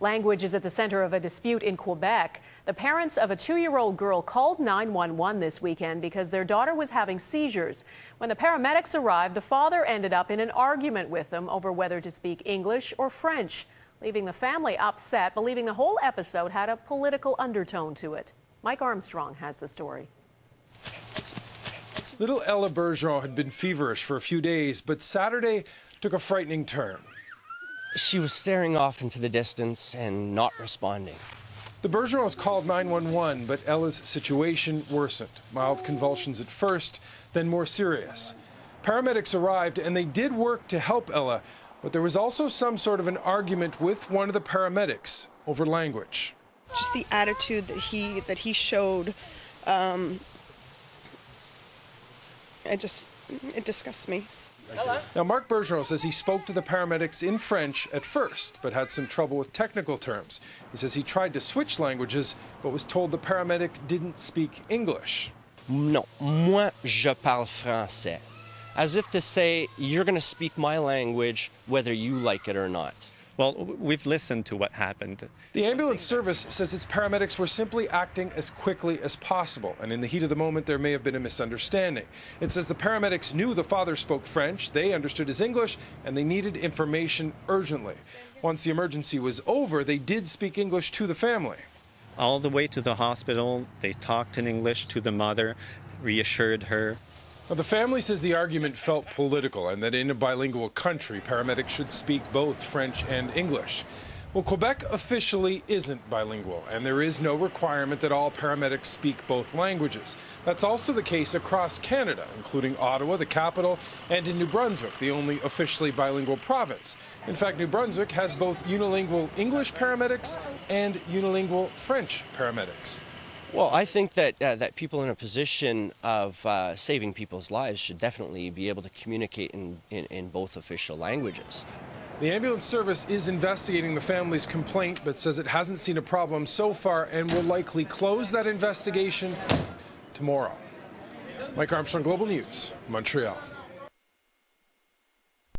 Language is at the center of a dispute in Quebec. The parents of a 2-year-old girl called 911 this weekend because their daughter was having seizures. When the paramedics arrived, the father ended up in an argument with them over whether to speak English or French, leaving the family upset, believing the whole episode had a political undertone to it. Mike Armstrong has the story. Little Ella Bergeron had been feverish for a few days, but Saturday took a frightening turn. She was staring off into the distance and not responding. The Bergerons called 911, but Ella's situation worsened. Mild convulsions at first, then more serious. Paramedics arrived and they did work to help Ella, but there was also some sort of an argument with one of the paramedics over language. Just the attitude that he showed, it disgusts me. Now, Mark Bergeron says he spoke to the paramedics in French at first, but had some trouble with technical terms. He says he tried to switch languages, but was told the paramedic didn't speak English. Non, moi je parle français. As if to say, you're going to speak my language whether you like it or not. Well, we've listened to what happened. The ambulance service says its paramedics were simply acting as quickly as possible, and in the heat of the moment there may have been a misunderstanding. It says the paramedics knew the father spoke French, they understood his English, and they needed information urgently. Once the emergency was over, they did speak English to the family. All the way to the hospital, they talked in English to the mother, reassured her. Now, the family says the argument felt political and that in a bilingual country, paramedics should speak both French and English. Well, Quebec officially isn't bilingual, and there is no requirement that all paramedics speak both languages. That's also the case across Canada, including Ottawa, the capital, and in New Brunswick, the only officially bilingual province. In fact, New Brunswick has both unilingual English paramedics and unilingual French paramedics. Well, I think that that people in a position of saving people's lives should definitely be able to communicate in both official languages. The ambulance service is investigating the family's complaint, but says it hasn't seen a problem so far and will likely close that investigation tomorrow. Mike Armstrong, Global News, Montreal.